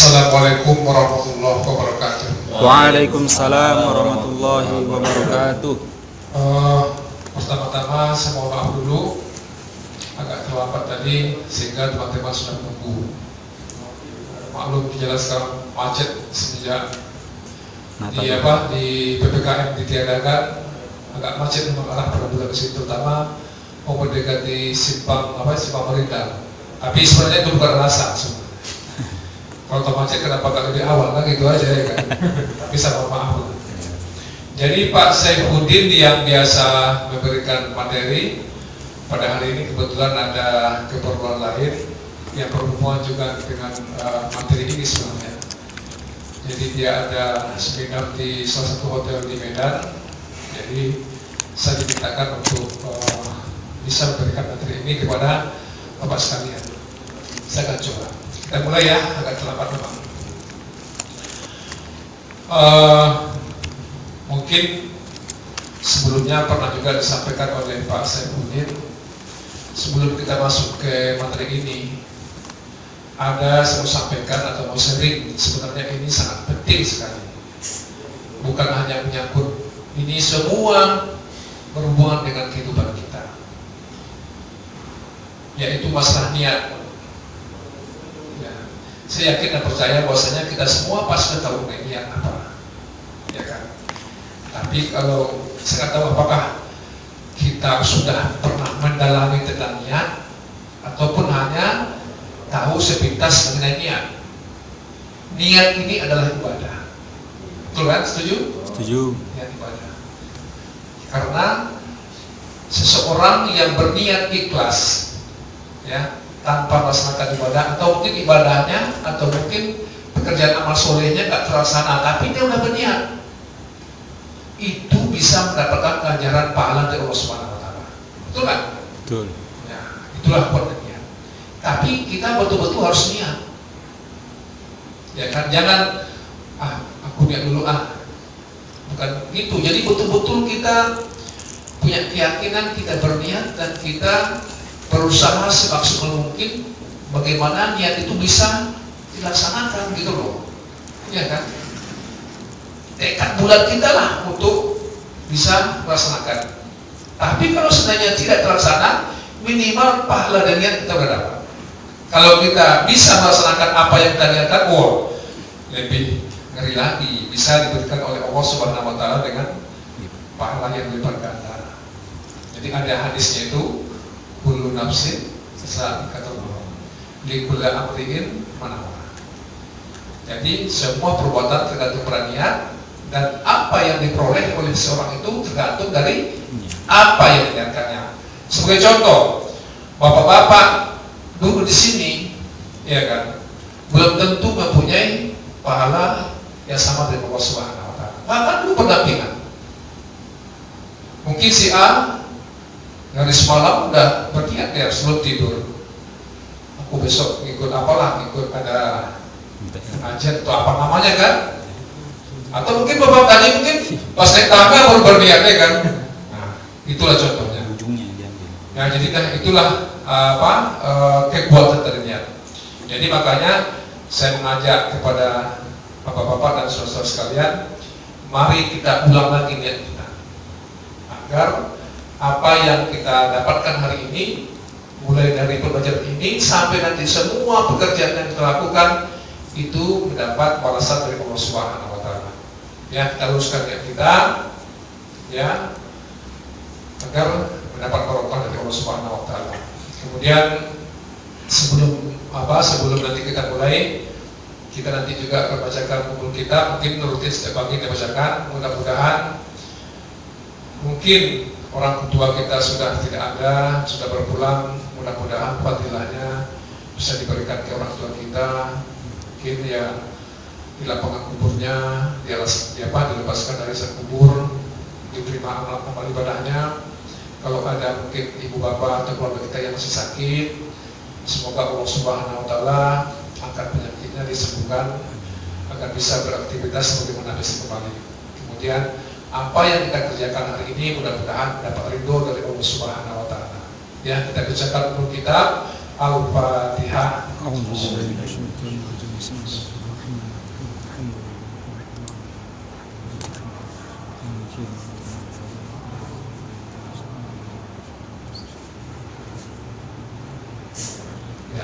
Assalamualaikum warahmatullahi wabarakatuh. Waalaikumsalam warahmatullahi wabarakatuh. Pertama-tama saya mohon maaf dulu agak terlambat tadi sehingga teman-teman sudah menunggu. Maklum jelas sekarang macet semenjak di PPKM ditiadakan, agak macet memang arah pada bulan ke situ, terutama mau mendekati simpang Merindang. Tapi sebenarnya itu bukan alasan sebenarnya. Kalau macet kenapa gak lebih awal kan gitu aja ya kan. Tapi saya mohon maaf. Jadi Pak Saifuddin yang biasa memberikan materi pada hari ini kebetulan ada keperluan lain yang berhubungan juga dengan materi ini sebenarnya. Jadi dia ada seminar di salah satu hotel di Medan. Jadi saya dimintakan untuk bisa memberikan materi ini kepada Bapak sekalian. Saya akan coba. Kita mulai ya, agak terlambat memang. Mungkin sebelumnya pernah juga disampaikan oleh Pak Saifuddin. Sebelum kita masuk ke materi ini, ada saya mau sampaikan atau mau sharing, sebenarnya ini sangat penting sekali. Bukan hanya menyangkut, ini semua berhubungan dengan kehidupan kita, yaitu masalah niat. Saya yakin dan percaya bahwasanya kita semua pasti tahu niat apa, ya kan? Tapi kalau saya tahu apakah kita sudah pernah mendalami tentang niat ataupun hanya tahu sepintas mengenai niat. Niat ini adalah ibadah, betul kan? Setuju? Setuju. Niat ibadah. Karena seseorang yang berniat ikhlas, ya, tanpa melaksanakan ibadah, atau mungkin ibadahnya atau mungkin pekerjaan amal solehnya nggak terlaksana, tapi dia udah berniat, itu bisa mendapatkan ganjaran pahala dari Allah Subhanahu Wa Taala. Betul kan? Betul. Ya, itulah kuatnya niat. Tapi kita betul-betul harus niat, ya kan? Jangan aku niat dulu bukan gitu. Jadi betul-betul kita punya keyakinan, kita berniat dan kita berusaha semaksimal mungkin bagaimana niat itu bisa dilaksanakan gitu loh, ya kan? Tekad bulat kita lah untuk bisa melaksanakan. Tapi kalau sebenarnya tidak terlaksana, minimal pahala dan niat kita berdapat. Kalau kita bisa melaksanakan apa yang kita niatkan, lebih ngeri lagi, bisa diberikan oleh Allah Subhanahu Wa Taala dengan pahala yang berlipat ganda. Jadi ada hadisnya itu, kullu nafsin sa'iqatun likulli amrin manawa. Jadi semua perbuatan tergantung pada niat, dan apa yang diperoleh oleh seorang itu tergantung dari apa yang diniatkannya. Sebagai contoh, bapak-bapak dulu di sini, ya kan, belum tentu mempunyai pahala yang sama dari Allah Subhanahu Wa Taala. Bahkan dulu pendampingan. Mungkin si A dari semalam udah berniat ya sebelum tidur, aku besok ngikut apalah, ngikut ada pengajian atau apa namanya kan, atau mungkin bapak tadi mungkin pas naik tangga baru berniat ya kan. Nah, itulah contohnya. Ya, jadi kan itulah kekuatan dari niat. Jadi makanya saya mengajak kepada bapak-bapak dan saudara-saudara sekalian, mari kita ulang lagi niat kita, agar apa yang kita dapatkan hari ini, mulai dari pembelajaran ini sampai nanti semua pekerjaan yang kita lakukan itu mendapat balasan dari Allah Subhanahu Wa Taala. Ya, kita luruskan niat kita, ya, agar mendapat barokah dari Allah Subhanahu Wa Taala. Kemudian sebelum nanti kita mulai, kita nanti juga membacakan buku kita, mungkin rutin setiap pagi kita bacakan. Mudah-mudahan mungkin orang tua kita sudah tidak ada, sudah berpulang, mudah-mudahan fadilahnya bisa diberikan ke orang tua kita. Mungkin ya di lapangan kuburnya, dilepaskan dari kubur, diterima amal ibadahnya. Kalau ada mungkin ibu bapak atau keluarga kita yang masih sakit, semoga Allah Subhanahu Wa Taala angkat penyakitnya, disembuhkan agar bisa beraktivitas sebagaimana bisa kembali. Kemudian apa yang kita kerjakan hari ini mudah-mudahan dapat ridho dari Allah Subhanahu Wa Taala. Ya, kita bacakan dulu kitab Al-Fatihah. Ya,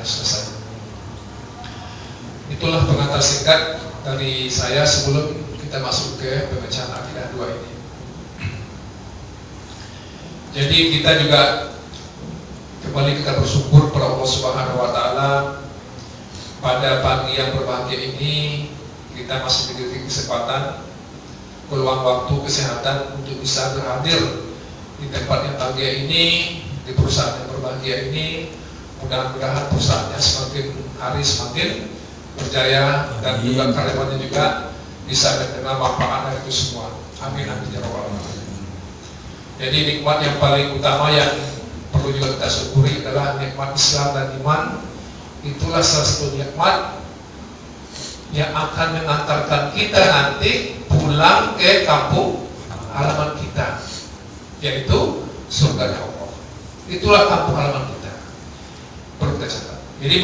selesai. Itulah pengantar singkat dari saya sebelum kita masuk ke pemecah akidah 2 ini. Jadi kita juga kembali kita bersyukur kepada Allah Subhanahu wa taala pada pagi yang berbahagia ini kita masih diberi kesempatan, peluang waktu, kesehatan untuk bisa berhadir di tempat yang bahagia ini, di perusahaan yang berbahagia ini. Mudah-mudahan perusahaannya semakin hari semakin berjaya dan juga karyawannya juga bisa menerima manfaat dari itu semua. Amin amin ya rabbal alamin. Jadi nikmat yang paling utama yang perlu juga kita syukuri adalah nikmat Islam dan iman. Itulah salah satu nikmat yang akan mengantarkan kita nanti pulang ke kampung halaman kita, yaitu surga Allah. Itulah kampung halaman kita. Perlu kita catat. Jadi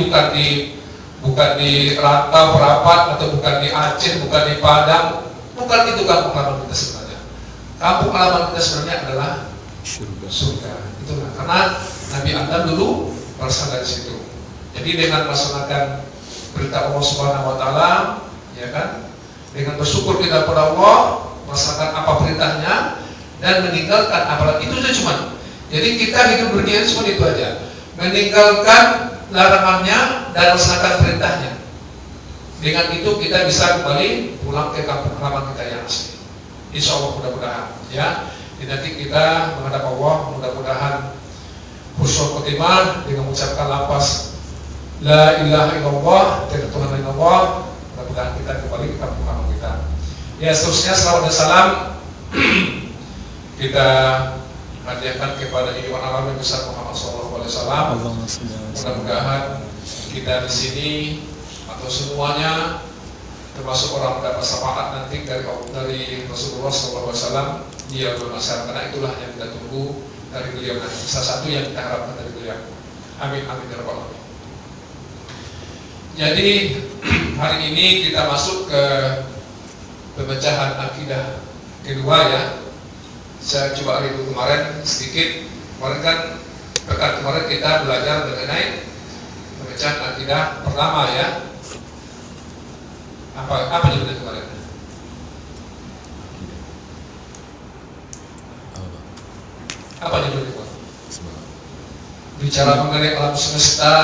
bukan di Rantau Perapat atau bukan di Aceh, bukan di Padang, bukan itu kampung halaman kita sebenarnya. Kampung halaman kita sebenarnya adalah surga. Itulah karena Nabi Adam dulu berasal dari situ. Jadi dengan melaksanakan perintah Allah Subhanahu wa taala, ya kan? Dengan bersyukur kita kepada Allah, melaksanakan apa perintahnya dan meninggalkan apa itu saja cuma. Jadi kita hidup berniat cuma itu aja. Meninggalkan larangannya dan melaksanakan perintahnya. Dengan itu kita bisa kembali pulang ke kampung halaman kita yang asli. Insya Allah mudah-mudahan ya. Nanti kita menghadap Allah, mudah-mudahan husnul khotimah dengan mengucapkan lafaz La ilaha illallah, tidak Tuhan lain Allah. Mudah-mudahan kita kembali ke kampung halaman kita. Ya seterusnya salawat dan salam kita hadiahkan kepada Iwan Alam yang besar Muhammad SAW. Mudah-mudahan kita di sini atau semuanya termasuk orang mendapat syafaat nanti dari Rasulullah SAW di yaumul mahsyar, karena itulah yang kita tunggu dari beliau nanti. Salah satu yang kita harapkan dari beliau. Amin amin ya rabbal alamin. Jadi hari ini kita masuk ke pemecahan akidah kedua ya. Saya coba review kemarin sedikit. Kemarin kan pekan kemarin kita belajar mengenai pemecahan akidah pertama ya. Apa judulnya kemarin? Apa judulnya kemarin? Bicara mengenai alam semesta.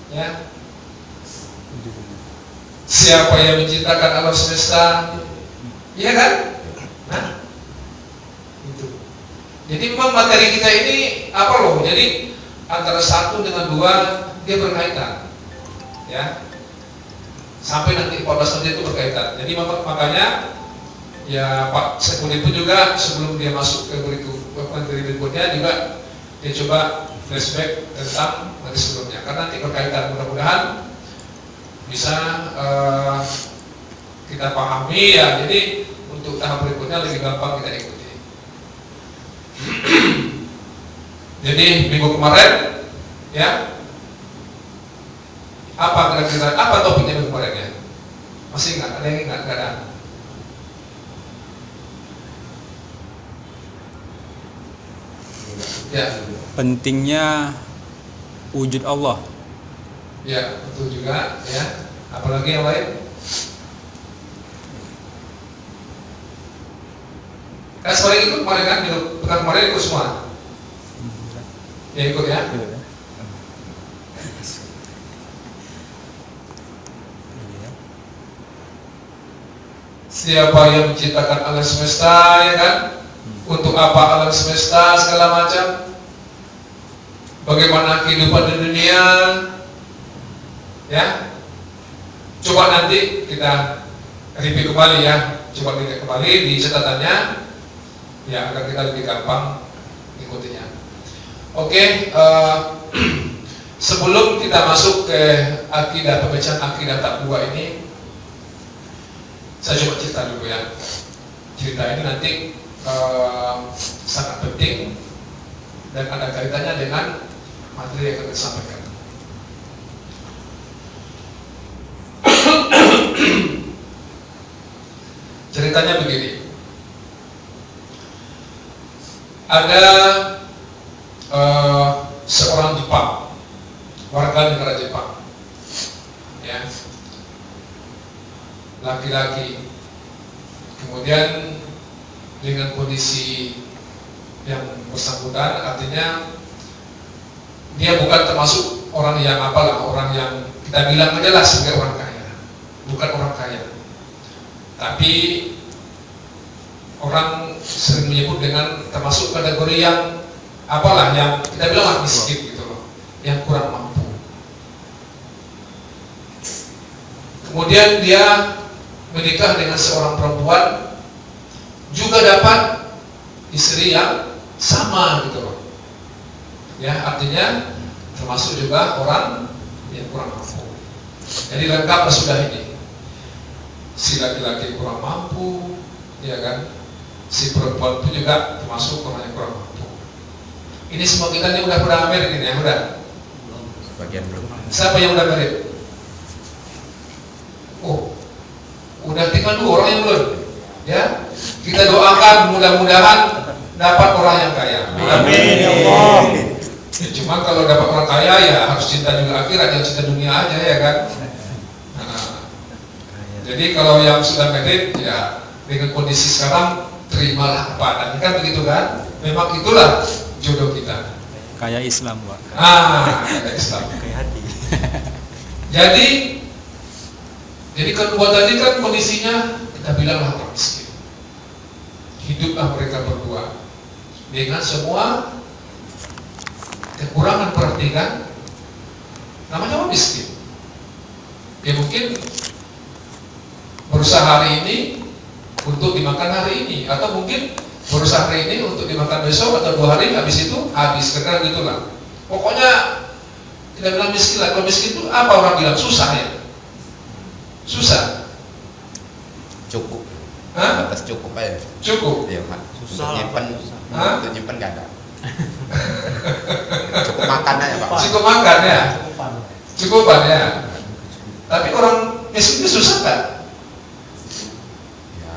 Ya. Siapa yang menciptakan alam semesta? Iya kan? Nah, itu. Jadi memang materi kita ini apa loh? Jadi antara satu dengan dua dia berkaitan, ya. Sampai nanti 14 menit itu berkaitan. Jadi makanya ya Pak Sekuli pun juga sebelum dia masuk ke materi berikutnya juga dia coba flashback tentang materi sebelumnya. Karena nanti berkaitan, mudah-mudahan bisa kita pahami ya. Jadi untuk tahap berikutnya lebih gampang kita ikuti. Jadi minggu kemarin ya, apa kira-kira apa topiknya minggu kemarin ya? Masih ingat? Ada yang ingat? Nggak ada? Ya. Pentingnya wujud Allah. Ya, betul juga ya. Apalagi yang lain? Kan semuanya ikut kemarin kan? Bukan kemarin ikut semua? Ya ikut ya? Siapa yang menciptakan alam semesta ya kan? Untuk apa alam semesta segala macam? Bagaimana kehidupan di dunia? Ya, coba nanti kita review kembali ya. Coba lihat kembali di catatannya, ya agar kita lebih gampang mengikutinya. Oke, sebelum kita masuk ke akidah, pemecahan akidah tahap 2 ini, saya coba cerita dulu ya. Cerita ini nanti sangat penting dan ada kaitannya dengan materi yang akan disampaikan. Ceritanya begini. Ada seorang Jepang, warga negara Jepang, ya, laki-laki. Kemudian dengan kondisi yang bersangkutan, artinya dia bukan termasuk orang yang apalah, orang yang kita bilang aja lah sebagai orang kaya, bukan orang kaya, tapi orang sering menyebut dengan termasuk kategori yang apalah, yang kita bilang miskin gitu loh, yang kurang mampu. Kemudian dia menikah dengan seorang perempuan, juga dapat istri yang sama gitu loh, ya, artinya termasuk juga orang yang kurang mampu. Jadi lengkap sudah ini, si laki-laki kurang mampu, ya kan, si perempuan itu juga termasuk orang yang kurang mampu. Ini semua kita ini udah pernah merit ini ya, udah. Bagian belum. Siapa yang udah merit? Oh, udah tinggal 2 orang yang belum. Ya, kita doakan mudah-mudahan dapat orang yang kaya. Amin ya Allah. Ya, cuma kalau dapat orang kaya ya harus cinta juga akhirat, jangan cinta dunia aja ya kan. Nah, jadi kalau yang sudah merit ya dengan kondisi sekarang terimalah apa adanya kan, begitu kan? Memang itulah jodoh kita. Kayak Islam, Pak. Kayak Islam. Kayak hati. Jadi kedua tadi kan kondisinya kita bilanglah orang miskin. Hiduplah mereka berdua dengan semua kekurangan, perhatikan, namanya orang miskin. Ya mungkin berusaha hari ini untuk dimakan hari ini, atau mungkin berusaha hari ini untuk dimakan besok atau 2 hari, habis itu habis, kira-kira gitulah. Pokoknya tidak bilang miskin lah. Kalau miskin itu apa orang bilang? Susah ya, susah. Cukup. Hah? Batas cukup aja. Cukup. Iya, Pak. Susah Untuk nyimpen, Hah? untuk nyimpen nggak ada. Cukup makan aja, Pak. Cukup makan ya, Cukupan. cukupan ya. Tapi orang miskin itu susah kan? Ya,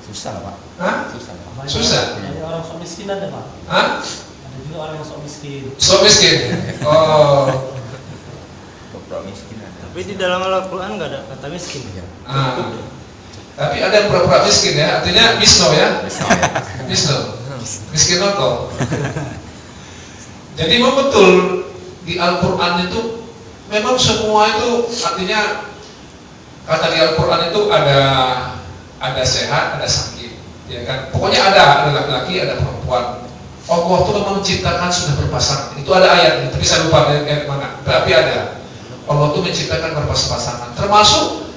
susah lah, Pak. Hah? Susah. Pak. Banyak- Susah. Banyak orang sok miskin ada, Pak. Hah? Ada juga orang yang sok miskin. So miskin. Oh. Pura-pura miskin ada. Tapi di dalam Al-Quran nggak ada kata miskin. Iya. Ah. Tapi ada yang pura-pura miskin ya, artinya misno ya. Misal ya. Misno. Miskin rokok. Jadi memang betul di Al-Quran itu memang semua itu artinya, kata di Al-Quran itu ada sehat, ada sakit, ya kan. Pokoknya ada laki-laki, ada perempuan. Allah itu memang menciptakan sudah berpasangan. Itu ada ayatnya, tapi saya lupa ayat mana. Tapi ada. Allah itu menciptakan berpasangan, termasuk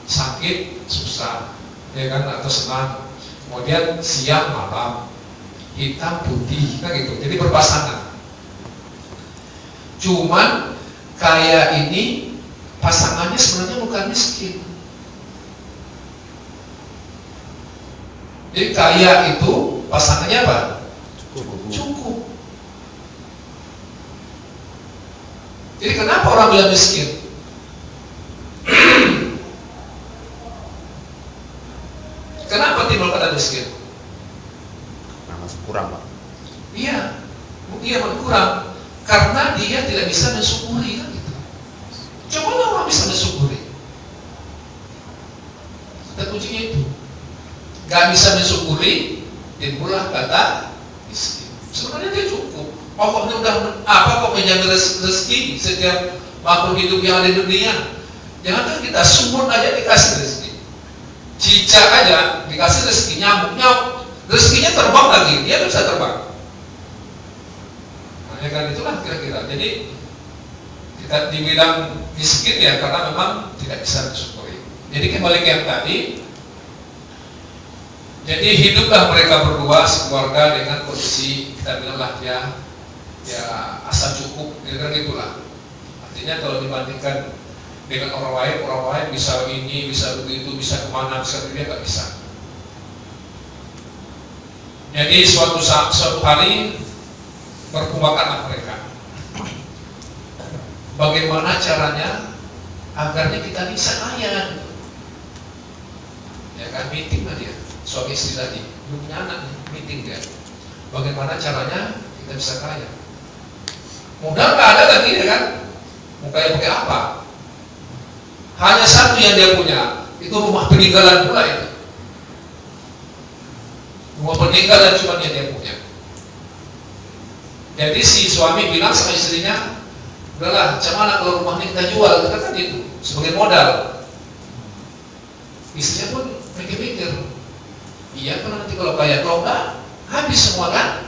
sakit, susah, ya kan, atau senang. Kemudian siang, malam, hitam, putih, kan gitu. Jadi berpasangan. Cuman kaya ini pasangannya sebenarnya bukan miskin. Jadi kaya itu pasangannya apa? Cukup. Jadi kenapa orang bilang miskin? Kenapa timbul kata miskin? Nah, masih kurang, Pak. Iya, dia kurang karena dia tidak bisa mensyukuri kan gitu. Coba orang bisa mensyukuri. Kata kuncinya itu. Gak bisa mensyukuri, timbullah kata miskin. Sebenarnya dia cukup. Pokoknya udah apa kok menjaga rezeki setiap makhluk hidup yang ada di dunia. Jangan kita sumur aja dikasih rezeki, cicak aja dikasih rezeki, nyamuk rezekinya terbang lagi, dia bisa terbang. Nah, ya kan itulah kira-kira. Jadi kita dibilang miskin ya karena memang tidak bisa mensyukuri. Jadi kembali ke yang tadi. Jadi hiduplah mereka berdua sekeluarga dengan kondisi kita bilanglah ya asal cukup, kira-kira gitulah. Artinya kalau dibandingkan dengan orang lain bisa ini, bisa begitu, bisa kemana, bisa dia nggak bisa. Jadi suatu hari berkumpulkanlah mereka. Bagaimana caranya agarnya kita bisa kaya? ya kan, meeting lah dia, suami istri tadi, belum punya anak nih, meeting dia. Bagaimana caranya kita bisa kaya? Modal nggak ada lagi ya kan? Mau kaya pakai apa? Hanya satu yang dia punya, itu rumah peninggalan pula itu. Rumah peninggalan cuma yang dia punya. Jadi si suami bilang sama istrinya, udahlah, macam mana kalau rumah ini kita jual, kita kan itu sebagai modal. Istrinya pun mikir-mikir, iya kan nanti kalau kaya, kalau enggak habis semua kan?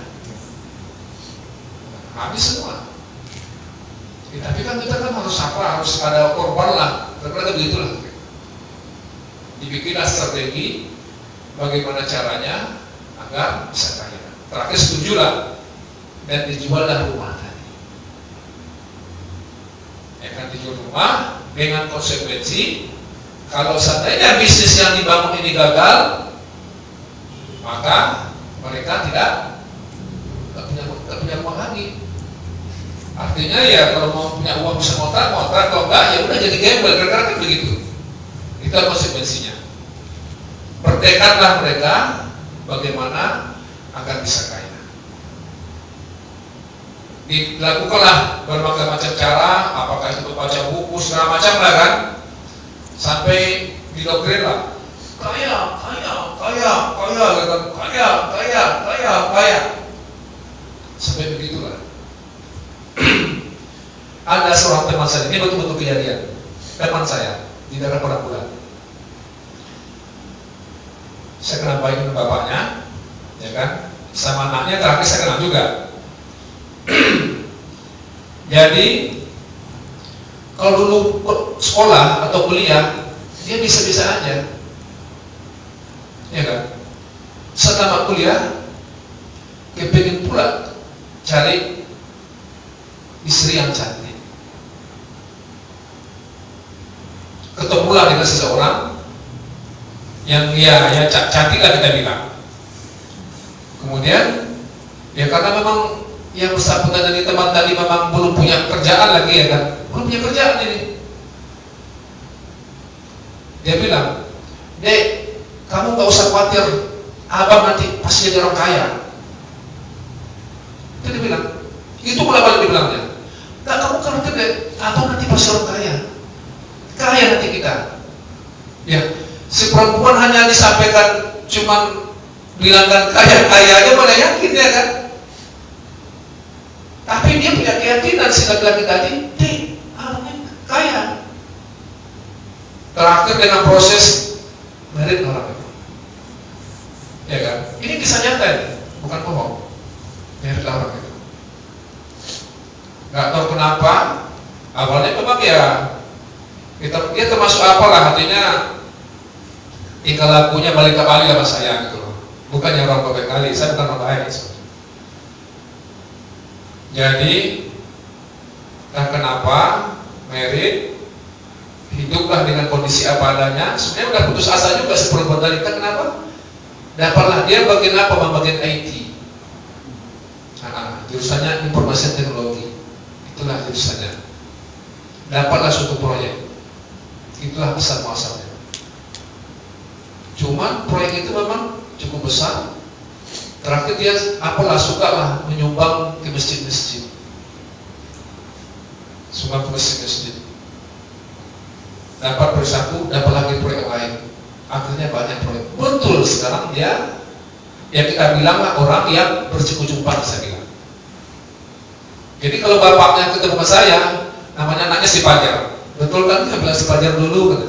Habis semua. Ya, tapi kan kita kan harus apa? Harus ada korban lah. Ternyata begitulah. Dibikinlah strategi bagaimana caranya agar bisa kaya. Terakhir setujulah dan dijuallah rumah tadi. Ya kan, dijual rumah dengan konsekuensi kalau seandainya bisnis yang dibangun ini gagal, maka mereka tidak punya rumah lagi. Artinya ya kalau mau punya uang bisa ngontrak, kalau enggak ya udah jadi gembel, kira-kira kan begitu. Itu konsekuensinya. Bertekadlah mereka bagaimana agar bisa kaya. Dilakukanlah berbagai macam cara, apakah itu membaca buku segala macam lah kan, sampai didoktrin lah. Kaya, sampai begitulah. Ada seorang teman saya, ini betul-betul kejadian. Teman saya di daerah Perabulan. Saya kenal baik dengan bapaknya, ya kan? Sama anaknya terakhir saya kenal juga. Jadi kalau dulu sekolah atau kuliah, dia bisa-bisa aja, ya kan? Setelah kuliah, kepingin pula cari istri yang cantik. Ketemulah dengan seseorang yang ya cantik lah kita bilang. Kemudian ya karena memang yang bersangkutan dari teman tadi memang belum punya kerjaan lagi ya kan, belum punya kerjaan ini. Dia bilang, "Dek, kamu gak usah khawatir, abang nanti pasti jadi orang kaya." Itu dia bilang, itu bolak-balik dibilangnya. "Gak, kamu khawatir deh, abang nanti pasti orang kaya. Kaya nanti kita." Ya, si perempuan hanya disampaikan cuman bilangkan kaya aja mana yakin ya kan? Tapi dia punya keyakinan si laki-laki tadi, "Dek, abangnya kaya." Terakhir dengan proses merit orang itu, ya kan? Ini kisah nyata ini, bukan bohong. Merit orang itu. Gak tahu kenapa, awalnya memang ya dia termasuk apalah, artinya tingkah lakunya balik ke Bali sama saya gitu loh. Bukannya orang baik kali, saya bukan orang baik. Jadi, dan kenapa merit, hiduplah dengan kondisi apa adanya. Sebenarnya udah putus asa juga si perempuan tadi. Kan kenapa? Dapatlah dia bagian apa? Bagian IT. Jurusannya informasi teknologi. Itulah jurusannya. Dapatlah suatu proyek. Itulah besar muasalnya. Cuman proyek itu memang cukup besar. Terakhir dia apalah suka lah menyumbang ke masjid-masjid. Sumbang ke masjid-masjid. Dapat proyek satu, dapat lagi proyek lain. Akhirnya banyak proyek. Betul sekarang dia, ya kita bilang lah orang yang bercukupang saya bilang. Jadi kalau bapaknya ketemu sama saya, namanya anaknya si Pajar. Betul kan? Dia bilang si Pajar dulu kan?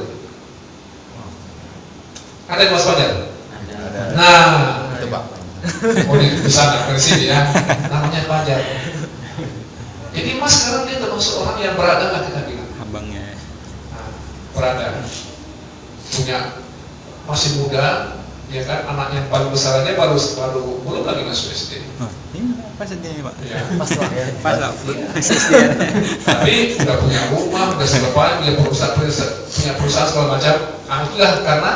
Ada yang Mas Pajar? Ada. Nah, Itu Pak. oh di sana dari sini ya, namanya Pajar. Jadi Mas sekarang dia termasuk orang yang berada lah kita bilang. Abangnya. Nah, berada, punya masih muda, ya kan, anak yang paling besar aja baru belum lagi masuk SD. Oh, ini pas ini Pak. Ya. Pas lah. Tapi udah punya rumah, udah selesai, punya perusahaan segala macam. Nah itulah karena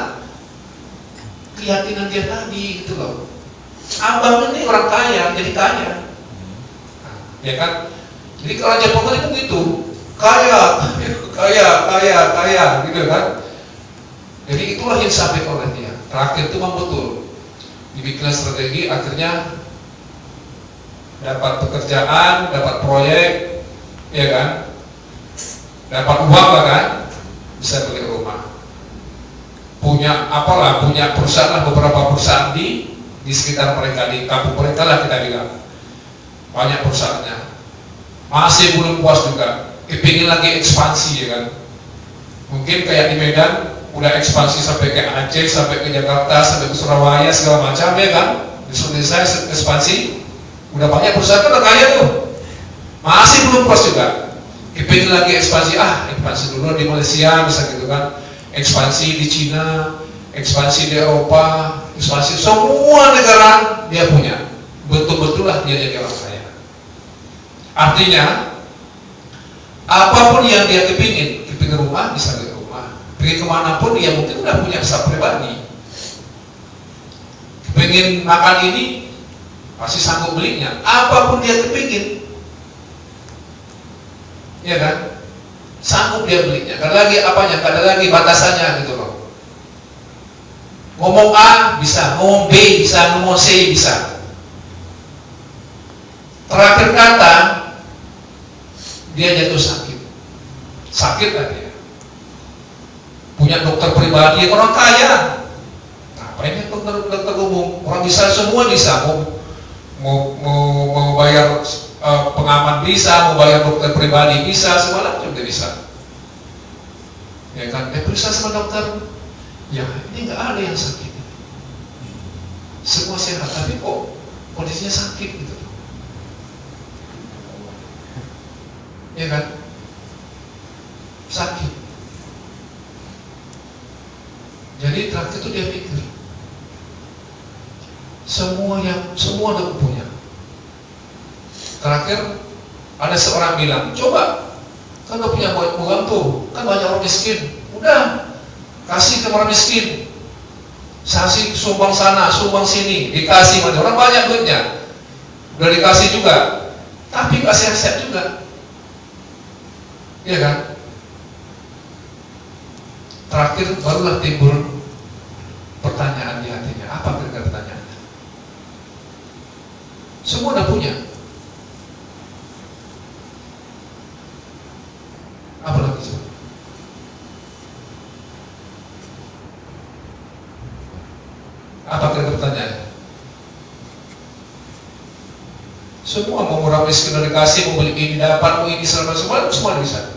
keyakinan dia tadi itu loh. Abang ini orang kaya, jadi kaya. Nah, ya kan? Jadi kalau Jepang itu begitu, kaya, gitu kan? Jadi itulah yang disampaikan oleh dia. terakhir itu memang betul dibikin strategi, akhirnya dapat pekerjaan, dapat proyek, ya kan, dapat uang lah kan, bisa beli rumah, punya apalah, punya perusahaan lah, beberapa perusahaan di sekitar mereka, di kampung mereka lah kita bilang, banyak perusahaannya, masih belum puas juga, kepingin lagi ekspansi ya kan, mungkin kayak di Medan udah ekspansi sampai ke Aceh, sampai ke Jakarta, sampai ke Surabaya segala macam ya kan, di Sulawesi saya ekspansi, udah banyak perusahaan kan udah kaya tuh, masih belum puas juga, kepingin lagi ekspansi, ekspansi dulu di Malaysia bisa gitu kan, ekspansi di Cina, ekspansi di Eropa, ekspansi semua negara dia punya, betul-betul lah dia jadi orang kaya. Artinya apapun yang dia kepingin rumah bisa beli rumah, pergi kemanapun dia mungkin udah punya pesawat pribadi, kepingin makan ini pasti sanggup belinya, apapun dia kepingin, ya kan, sanggup dia belinya, gak ada lagi apanya, gak ada lagi batasannya gitu loh. Ngomong A bisa, ngomong B bisa, ngomong C bisa. Terakhir kata dia jatuh sakit lah dia, punya dokter pribadi, orang kaya, ngapain dokter umum, orang bisa, semua bisa, mau bayar pengaman bisa, mau bayar dokter pribadi bisa, semua macam dia bisa, ya kan, periksa sama dokter, ya ini nggak ada yang sakit, semua sehat, tapi kok kondisinya sakit gitu, ya kan, sakit. Jadi terakhir itu dia pikir semua udah punya. Terakhir ada seorang bilang, coba kan gak punya uang tuh, kan banyak orang miskin, udah kasih ke orang miskin, kasih sumbang sana, sumbang sini, dikasih, orang banyak duitnya, udah dikasih juga, tapi gak sehat-sehat juga, iya kan? Terakhir barulah timbul pertanyaan di hatinya, apa kira-kira pertanyaannya? Semua udah punya, apa lagi coba? Apa kira-kira pertanyaannya? Semua mau murah miskin udah dikasih, mau beli ini dapat, mau ini semua bisa.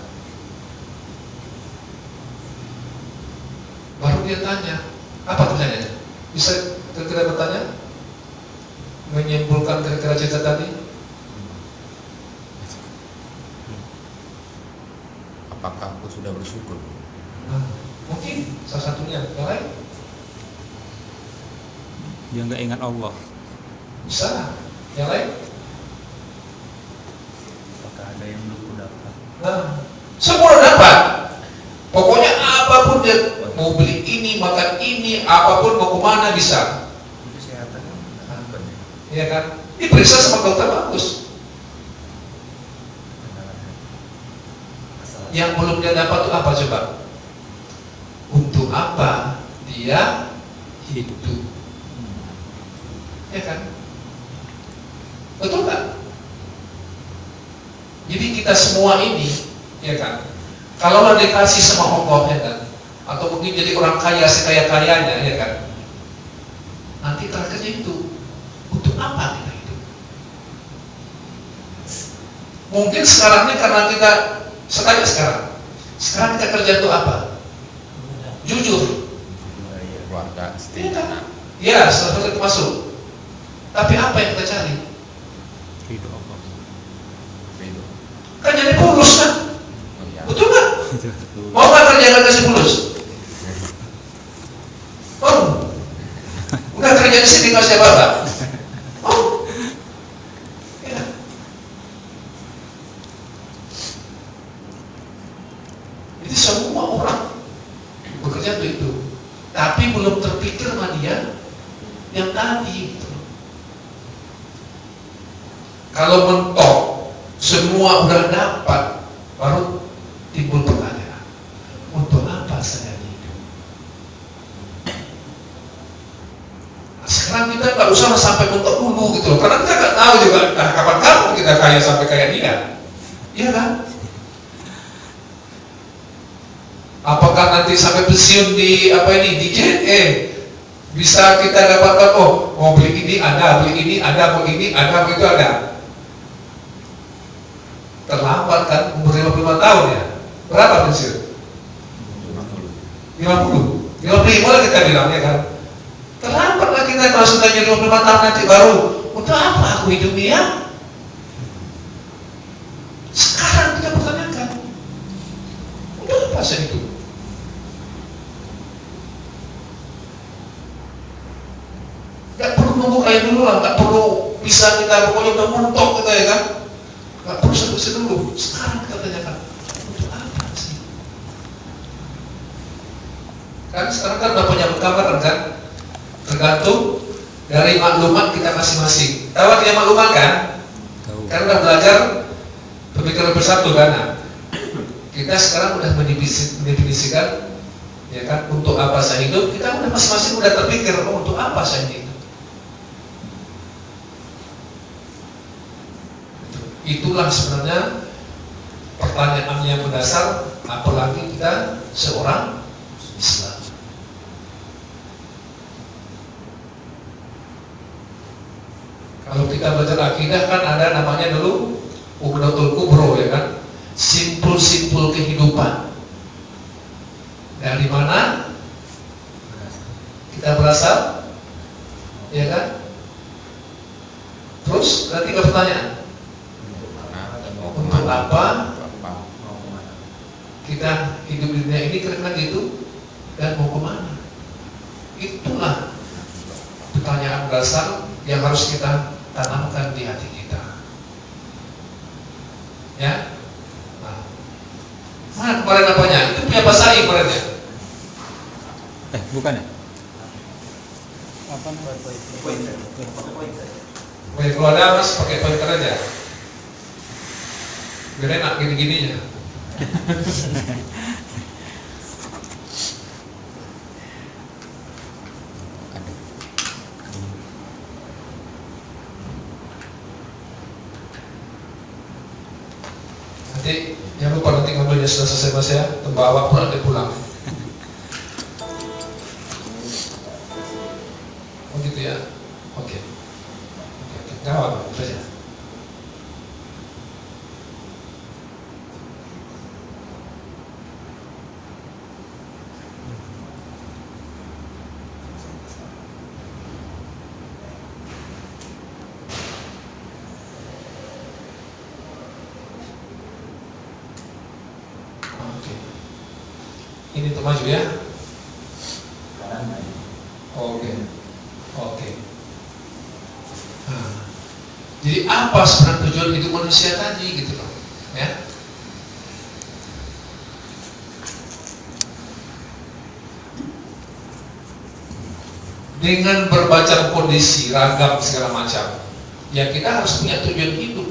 Baru dia tanya, apa pertanyaannya? Bisa kira-kira bertanya? Menyimpulkan kira-kira cerita tadi? Apakah aku sudah bersyukur? Nah, mungkin salah satunya, yang lain? Dia nggak ingat Allah. Bisa, yang lain? Apakah ada yang belum dapat? Nah, semua udah dapat. Pokoknya apapun dia mau beli ini, makan ini, apapun mau kemana bisa. Kesehatan apa nih? Iya kan? Diperiksa sama dokter bagus. Yang belum dia dapat itu apa coba? Untuk apa dia hidup? Ya kan? Betul kan? Jadi kita semua ini, ya kan? Kalau dikasih sama Allah, ya kan? Atau mungkin jadi orang kaya sekaya-kayanya, ya kan? Nanti terakhirnya itu untuk apa kita hidup? Mungkin sekarang ini karena kita sekarang kita kerja itu apa? Jujur, Keluarga, ya istri, kan? anak. Ya, salah satu itu masuk. Tapi apa yang kita cari? Ridho Allah. Ridho. Kan jadi pulus kan? Oh, iya. Betul kan? Mau nggak kerja nggak kasih pulus? Oh, udah kerja di sini kasih apa? Oh, ya. Jadi semua orang bekerja untuk itu, tapi belum terpikir sama dia yang tadi. Gitu. Kalau mentok semua udah dapat, baru timbul pertanyaan, untuk apa saya hidup? nggak usah sampai mentok dulu gitu loh, karena kita nggak tahu juga kapan kita kaya sampai kayak dia, iya kan? Apakah nanti sampai pensiun di di JNE bisa kita dapatkan, mau beli ini ada, beli ini ada, beli ini ada, begitu ada. Terlambat kan, umur 55 tahun ya. Berapa pensiun? 50 lah kita bilangnya kan. Terlambat lah kita kalau sudah jadi 55 tahun nanti baru, untuk apa aku hidup ini ya? Sekarang kita pertanyakan, untuk apa saya hidup? Gak perlu nunggu kayak dulu lah, gak perlu bisa kita pokoknya udah mentok kita ya kan. Gak perlu sedih dulu, sekarang kita tanyakan, untuk apa sih? Kan sekarang kan udah punya gambaran kan, tergantung dari maklumat kita masing-masing. Tahu artinya maklumat kan? Tahu. Karena udah belajar pemikiran bersatu kan. Nah, kita sekarang udah mendefinisikan ya kan, untuk apa saya hidup, kita udah masing-masing udah terpikir, untuk apa saya hidup. Itulah sebenarnya pertanyaan yang mendasar, apalagi kita seorang Islam. Kalau kita belajar akidah kan ada namanya dulu Umdatul Kubro ya kan, simpul-simpul kehidupan. Dari mana kita berasal, ya kan? Terus nanti ke pertanyaan, untuk apa kita hidup di dunia ini, kira-kira gitu, dan mau kemana? Itulah pertanyaan dasar yang harus kita tanamkan di hati kita. Ya, mana kemarin apanya? Itu punya bahasa kemarin ya? Bukan ya? Baik, kalau ada mas pakai pointer aja. Biar enak gini-gininya. Nanti jangan lupa nanti ngambilnya sudah selesai mas ya, tembawa pun nanti pulang. Oh gitu ya, oke. Nggak apa-apa, itu aja. Oke. Ini untuk maju ya. Oke. Oke. Nah, jadi apa sebenarnya tujuan hidup manusia tadi gitu loh, ya? Dengan berbagai kondisi ragam segala macam, ya kita harus punya tujuan hidup.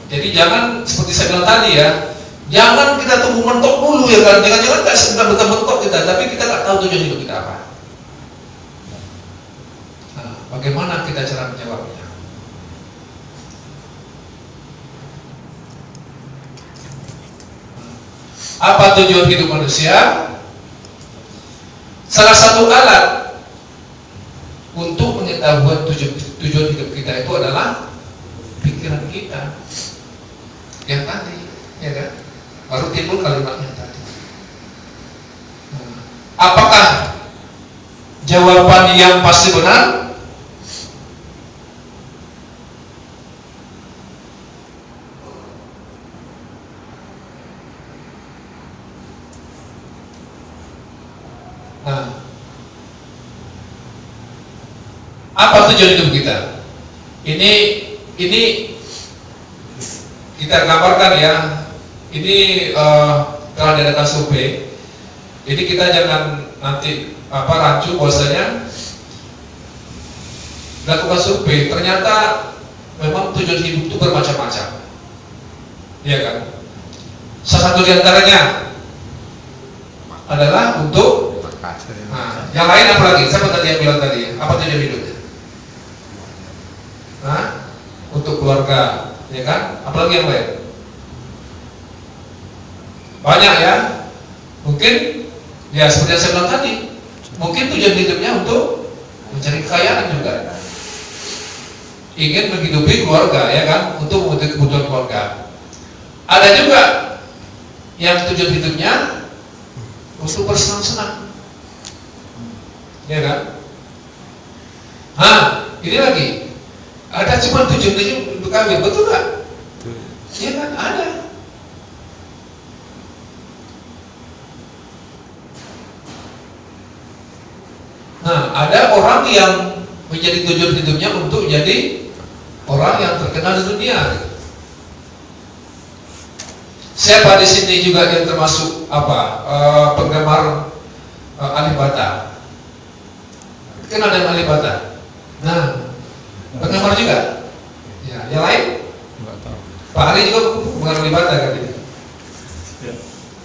Jadi jangan seperti saya bilang tadi ya, jangan kita tunggu mentok dulu ya kan, jangan-jangan nggak sebentar mentok kita, tapi kita nggak tahu tujuan hidup kita apa. Nah, bagaimana kita cara menjawabnya? Apa tujuan hidup manusia? Salah satu alat untuk mengetahui tujuan hidup kita itu adalah pikiran kita yang tadi, ya kan? Baru timbul kalimatnya tadi. Apakah jawaban yang pasti benar? Nah, apa tujuan hidup kita? Ini kita gambarkan ya. Ini telah ada data survei. Jadi kita jangan nanti rancu bahwasanya lakukan survei. Ternyata memang tujuan hidup itu bermacam-macam, iya kan? Salah satu diantaranya adalah untuk makan. Nah, yang lain apa lagi? Siapa tadi yang bilang tadi? Apa tujuan hidupnya? Nah, untuk keluarga, ya kan? Apalagi yang lain? Banyak ya. Mungkin ya seperti yang saya bilang tadi, mungkin tujuan hidupnya untuk mencari kekayaan juga, ingin menghidupi keluarga, ya kan? Untuk memenuhi kebutuhan keluarga. Ada juga yang tujuan hidupnya untuk bersenang-senang, ya kan? Ini lagi ada cuma tujuan untuk kawin, betul nggak? Iya kan, ada. Nah, ada orang yang menjadi tujuan hidupnya untuk jadi orang yang terkenal di dunia. Siapa di sini juga yang termasuk penggemar Alibata? Kenal dengan Alibata? Nah, penggemar juga. Ya, yang lain? Enggak tahu. Pak Ali juga penggemar Alibata kan ini?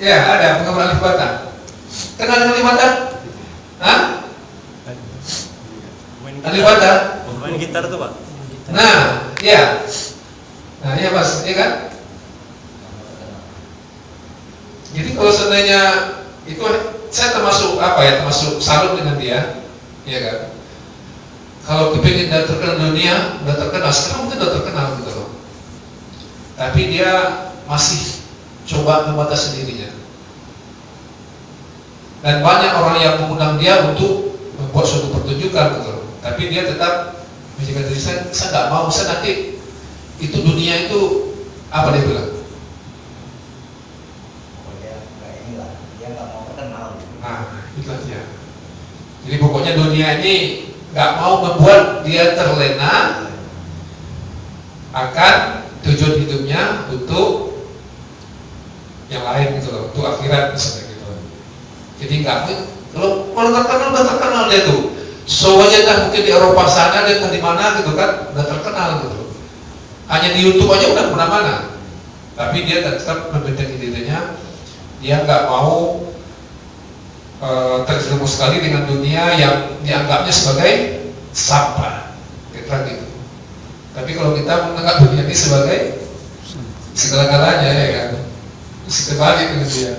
Ya, ada penggemar Alibata. Kenal dengan Alibata? Hah? Alibata? Main gitar tuh, Pak. Nah, ya. Nah, iya Mas, iya kan? Jadi kalau seandainya itu saya termasuk termasuk salut dengan dia, ya kan? Kalau kepingin dia terkenal dunia, udah terkenal, sekarang mungkin udah terkenal gitu loh. Tapi dia masih coba membatasi dirinya. Dan banyak orang yang mengundang dia untuk membuat suatu pertunjukan gitu loh. Tapi dia tetap menjaga diri saya nggak mau, saya nanti itu dunia itu apa dia bilang? Dia nggak mau terkenal. Nah, itu aja. Jadi pokoknya dunia ini nggak mau membuat dia terlena akan tujuan hidupnya untuk yang lain gitu loh, untuk akhirat misalnya gitu. Jadi nggak, kalau terkenal udah terkenal dia tuh. Soalnya dah mungkin di Eropa sana dia di mana gitu kan, udah terkenal gitu. Hanya di YouTube aja udah kemana-mana. Tapi dia tetap membentengi dirinya. Dia nggak mau terjerumus sekali dengan dunia yang dianggapnya sebagai sampah, gitu. Tapi kalau kita menganggap dunia ini sebagai segala-galanya, ya kan, sekebalik dengan dia.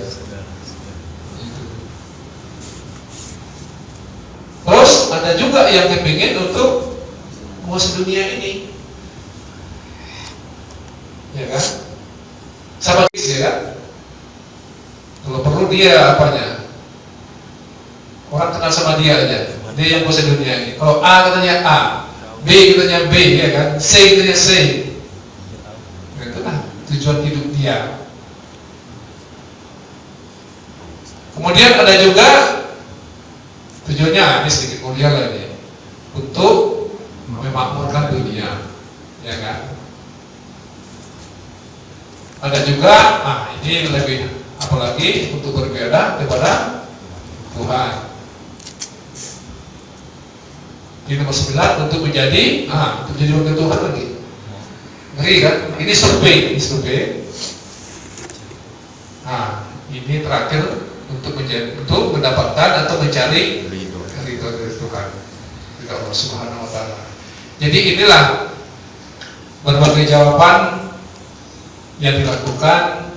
Terus ada juga yang kepingin untuk menguasai dunia ini, ya kan? Sahabat ya kan? Kalau perlu dia apanya? Orang kenal sama dia aja. Dia yang kuasai dunia ini. Kalau A katanya A, B katanya B, ya kan? C katanya C. Itulah tujuan hidup dia. Kemudian ada juga tujuannya, ini sedikit mulia lagi, untuk memakmurkan dunia, ya kan? Ada juga, ini lebih apalagi untuk berbeda kepada Tuhan. Ini nomor 9 untuk menjadi wakil Tuhan lagi. Ngeri kan? Ini survei. Nah, ini terakhir untuk mendapatkan atau mencari ridho dari Tuhan, dari Allah Subhanahu Wa Taala. Jadi inilah berbagai jawaban yang dilakukan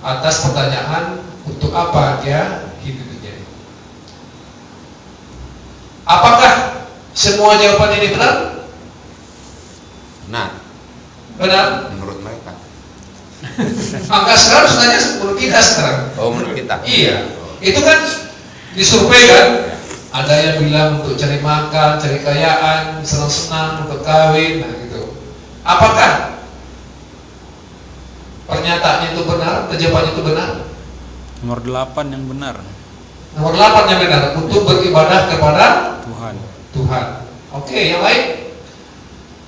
atas pertanyaan untuk apa dia hidup ini. Apakah semua jawaban ini benar? Benar? Menurut mereka. Angka sekarang sebenarnya menurut kita sekarang. Oh, menurut kita. Iya. Itu kan disurvei kan. Ada yang bilang untuk cari makan, cari kekayaan, senang-senang, untuk kawin, nah gitu. Apakah pernyataannya itu benar, jawabannya itu benar? Nomor 8 yang benar. Nomor 8 yang benar, untuk beribadah kepada Tuhan. Oke, yang lain?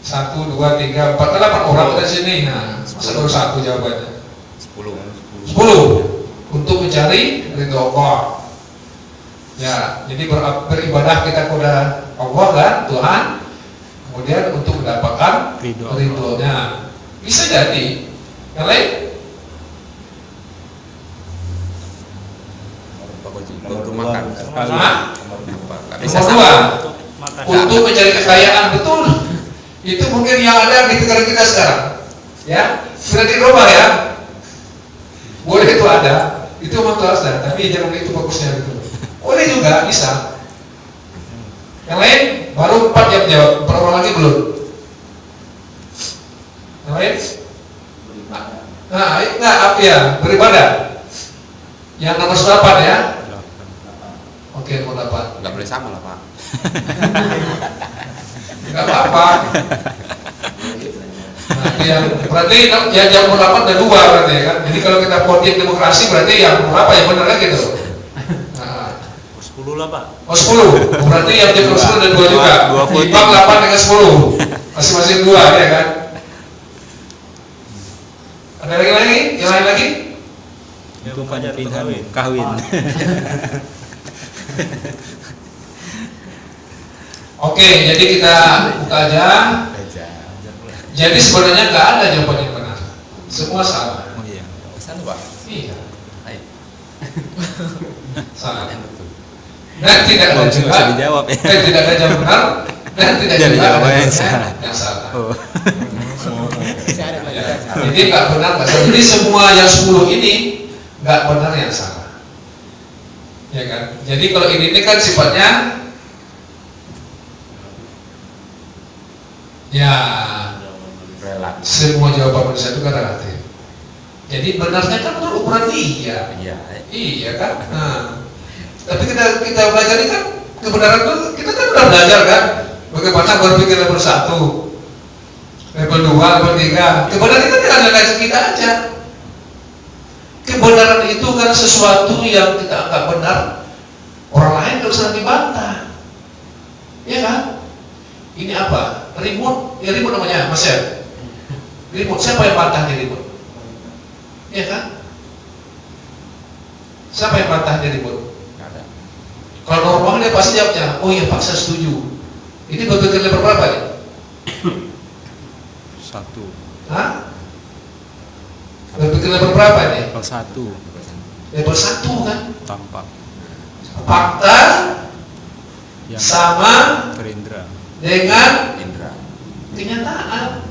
1, 2, 3, 4, 8 orang dari sini. Nah, masa baru 1 jawabannya? 10. Untuk mencari ridho Allah. Ya, jadi beribadah kita kepada Allah kan, Tuhan. Kemudian untuk mendapatkan ridhonya. Bisa jadi. Yang lain? Untuk makan. Hah? Nggak Nomor bisa dua, Untuk makan. untuk mencari kekayaan, betul. Itu mungkin yang ada di negara kita sekarang. Ya, sudah dirubah ya. Boleh itu ada, itu memang harus ada, tapi jangan itu fokusnya gitu. Boleh juga, bisa. Yang lain baru 4 yang jawab, berapa orang lagi belum? Yang lain? Nah, enggak, apa ya? Beribadah. Yang nomor 8 ya? Oke, nomor 8. Nggak boleh sama lah Pak. Enggak apa-apa. Nah, yang berarti yang jam 8 dan 2 berarti ya kan. Jadi kalau kita voting demokrasi berarti yang berapa yang benar kan gitu. Nah, 10 lah Pak. oh 10. Berarti yang jam 10 dan 2 juga. Dua voting. Imbang 8 dengan 10. Masing-masing 2 ya kan. Ada lagi? Yang lain lagi? Itu bukannya pilihan kawin. kawin. Oke, jadi kita buka aja. Jadi sebenarnya nggak ada jawaban yang benar. Semua salah. Oh iya. Sana Pak. Iya, Ayo. salah. Yang betul. Dan tidak ada Oh, juga. bisa dijawab ya. Tidak ada jawaban benar. Dan tidak Jadi juga ada jawaban yang jawaban salah. yang salah. Oh. Ya. Jadi nggak benar, nggak salah. Jadi semua yang 10 ini nggak benar yang salah. Ya kan? Jadi kalau ini kan sifatnya ya Relatif. semua jawaban manusia itu kan relatif. Jadi benarnya kan menurut ukuran dia. Iya. Iya kan? Nah, tapi kita belajar ini kan kebenaran itu kita kan udah belajar kan bagaimana berpikir level 1, level 2, level 3. Kebenaran itu kan ada ngaji kita aja. Kebenaran itu kan sesuatu yang kita anggap benar, orang lain terus nanti dibantah. Iya kan? Ini apa? Remote, ya remote namanya, Mas ya. Remote, siapa yang bantah di remote? Iya kan? Siapa yang bantah di remote? Nggak ada. Kalau normal dia pasti jawabnya, oh iya Pak saya setuju. Ini berpikir level berapa nih? 1. Hah? Berpikir level berapa nih? Level 1 Level 1 kan? tampak Fakta yang sama terindra. dengan Indra. kenyataan.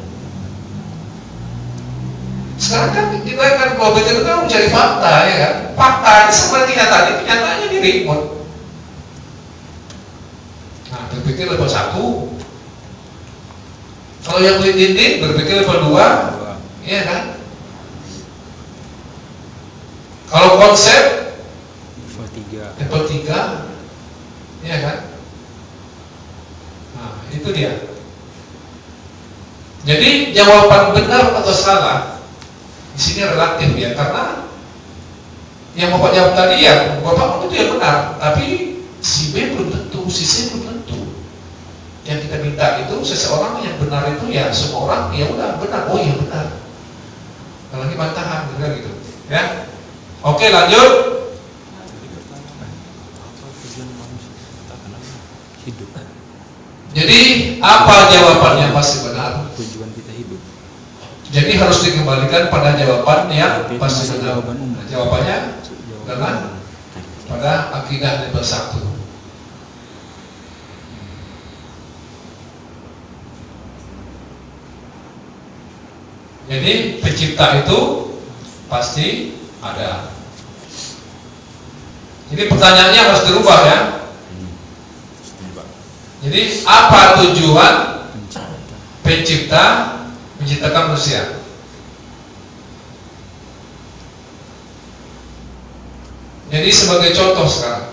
Sekarang kan kita kan kalau betul kan mencari fakta ya kan. Fakta sama kenyataan, kenyataannya di remote. Nah, berpikir level 1. Kalau yang LinkedIn berpikir level 2, iya kan? Kalau konsep Level 3. level 3, iya kan? Nah, itu dia. Jadi jawaban benar atau salah di sini relatif ya, karena yang Bapak jawab tadi ya, Bapak itu yang benar, tapi si B belum tentu, si C belum tentu. Yang kita minta itu seseorang yang benar itu ya semua orang ya udah benar, oh iya benar. Kalau ini bantahan gitu, ya. Oke lanjut. Hidup. Jadi apa jawabannya pasti benar. Tujuan kita hidup. Jadi harus dikembalikan pada jawaban yang Tapi itu pasti masih benar. jawaban umum. Jawabannya Jawaban adalah umum. pada akidah level 1. Jadi pencipta itu pasti ada. Jadi pertanyaannya harus dirubah ya. Jadi apa tujuan pencipta menciptakan manusia? Jadi sebagai contoh sekarang,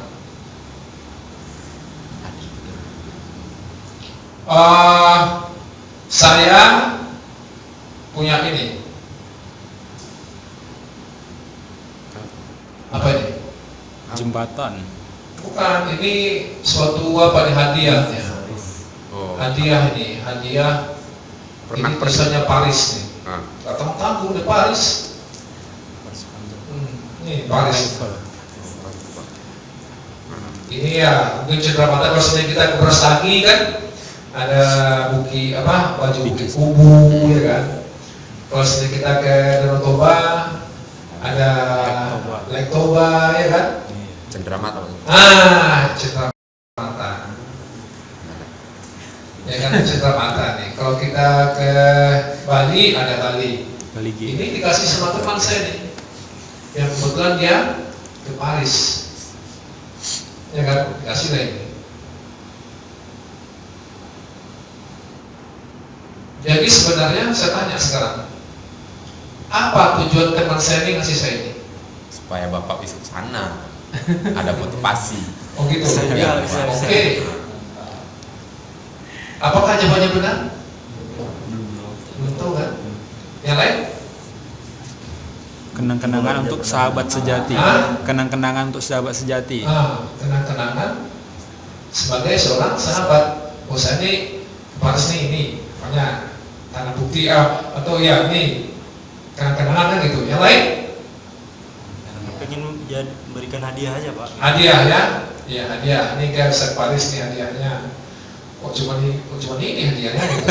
saya punya ini, apa ini? Jembatan. Bukan, ini suatu apa nih hadiahnya? Oh. Hadiah ini, hadiah. Pernah Ini tulisannya Paris nih. Ah. Datang tanggung di Paris. Ini Paris. Ini ya mungkin cenderamata kalau sering kita ke Brastagi kan ada buki apa baju buki kubu ya kan. Kalau sering kita ke Danau Toba ada Lake Toba ya kan. Cenderamata Pak. Cenderamata. Ya kan Cenderamata nih. Kalau kita ke Bali ada Bali. Bali G. Ini dikasih sama teman saya nih. Yang kebetulan dia ke Paris. Ya kan, dikasih lah ini. Jadi sebenarnya saya tanya sekarang, apa tujuan teman saya ini ngasih saya ini? Supaya Bapak bisa ke sana. Ada motivasi. Oh gitu. Iya, Ya. bisa. Oke. Apakah jawabannya benar? Belum tahu kan? Yang lain? Kenang-kenangan untuk sahabat sejati. Hah? Kenang-kenangan untuk sahabat sejati. Kenang-kenangan sebagai seorang sahabat. Oh saya ini Paris nih ini, makanya tanda bukti atau ya ini kenang-kenangan kan gitu. Yang lain? Pengen berikan hadiah aja Pak. Hadiah ya? Iya hadiah. Ini kan saya Paris nih hadiahnya. Kok cuma ini hadiahnya gitu.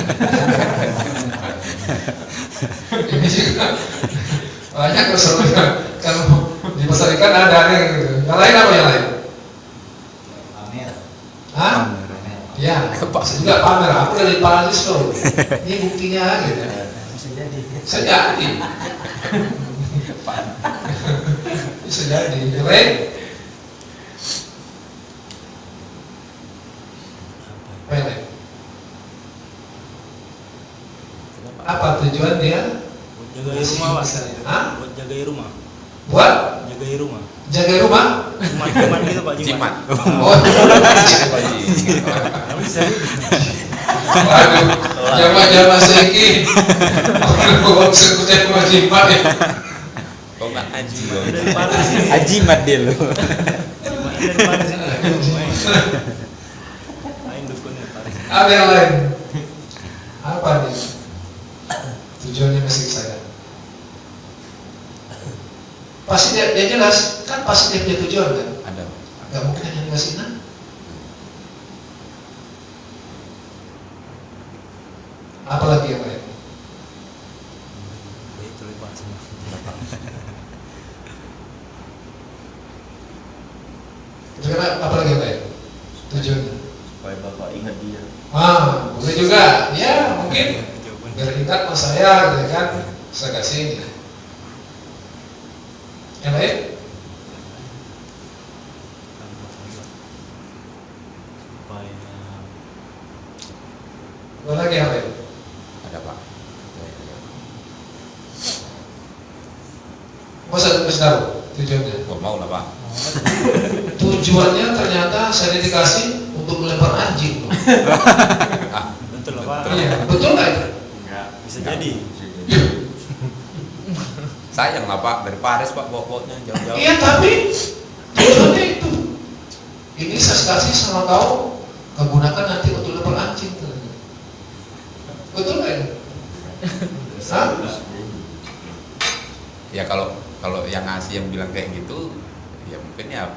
Ini juga banyak keseruan. Kalau di pasar ikan ada gitu. Yang lain apa yang lain? Pamer. Hah? Pamer. Ya, saya juga pamer. Aku dari Paris loh. Ini buktinya gitu. Bisa jadi. Bisa jadi. Bisa jadi. Yang lain? Apa yang lain? Apa tujuan dia? Buat jagai rumah Pak. Hah? Buat jagai rumah. Buat Jagai rumah. jaga rumah? Jimat gitu Pak, Jimat. Oh, Bisa. aduh, jamaah segi. Orang sebutnya rumah jimat ya. Kok nggak aji? Dari Paris ini. Ajimat dia lo. Jimat dari Paris ini. Main dukunnya Paris. Apa yang lain? Apa nih? Tujuannya mesej saya. Pasti dia jelas, kan pasti dia punya tujuan kan? Ada. Gak mungkin hanya ngasih nah. Apalagi yang lain? Itu Pak semua. Kira-kira apalagi yang lain? Tujuannya? Supaya Bapak ingat dia. Boleh juga. Ya, mungkin Jawaban. biar ingat sama saya, ya kan? Saya kasih ini. Yang lain? Supaya Apa lagi yang lain? Ada Pak. Masa harus tahu tujuannya? Oh, mau lah Pak. Tujuannya ternyata saya dikasih untuk melempar anjing. betul lah Pak. Iya, betul nggak itu? Enggak, bisa jadi. Sayang lah Pak, dari Paris Pak bawa-bawanya jauh-jauh. Iya, tapi tujuannya itu. Ini saya kasih sama kau, kau gunakan nanti untuk lempar anjing. Betul nggak itu? Hah? Ya kalau yang ngasih yang bilang kayak gitu, ya mungkin ya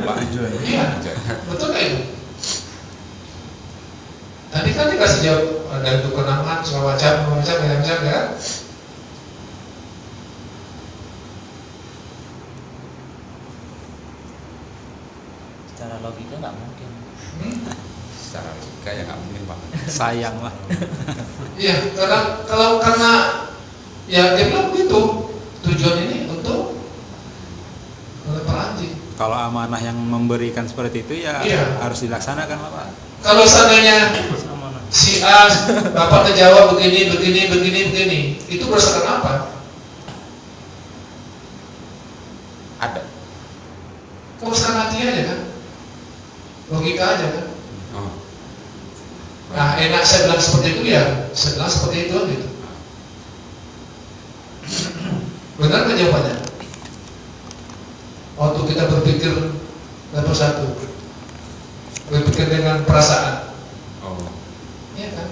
Pak. Iya, betul nggak itu? Tadi kan dikasih jawab ada untuk kenangan segala macam ya. Secara logika nggak mungkin. Secara logika ya nggak mungkin Pak. Sayang lah. Iya, karena ya dia bilang begitu. Tujuan ini untuk melempar anjing. Kalau amanah yang memberikan seperti itu ya Iya. harus dilaksanakan lah Pak. Kalau seandainya Sama nah. si A bapak ngejawab begini, itu berdasarkan apa? Ada. Berdasarkan hati aja kan, logika aja kan. Oh. Nah enak saya bilang seperti itu ya, saya bilang seperti itu gitu. Benar nggak jawabannya? Waktu kita berpikir level 1, berpikir dengan perasaan, Oh. iya kan?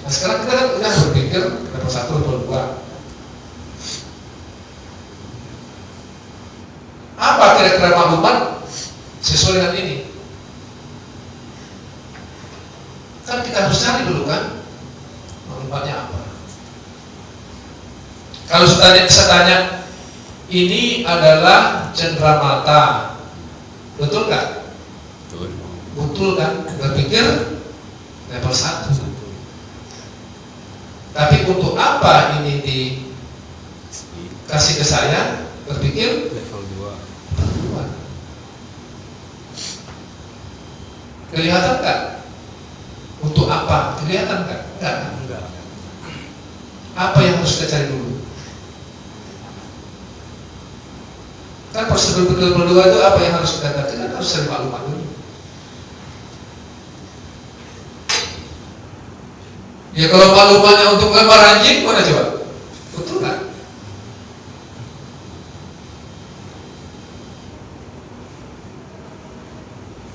Nah sekarang kita kan udah berpikir level 1, level 2. Apa kira-kira maklumat sesuai dengan ini? Kan kita harus cari dulu kan maklumatnya apa. Kalau saya tanya, ini adalah cenderamata Betul nggak? Betul. Betul kan? Berpikir level 1. Tapi untuk apa ini dikasih ke saya? Berpikir Level 2. level 2. Kelihatan nggak? Untuk apa? Kelihatan nggak? Nggak. Enggak. Apa yang harus kita cari dulu? Kan prosedur level 2 itu apa yang harus kita cari? Kan harus cari maklumat dulu. Ya kalau maklumatnya untuk lempar anjing, mana coba? Betul nggak?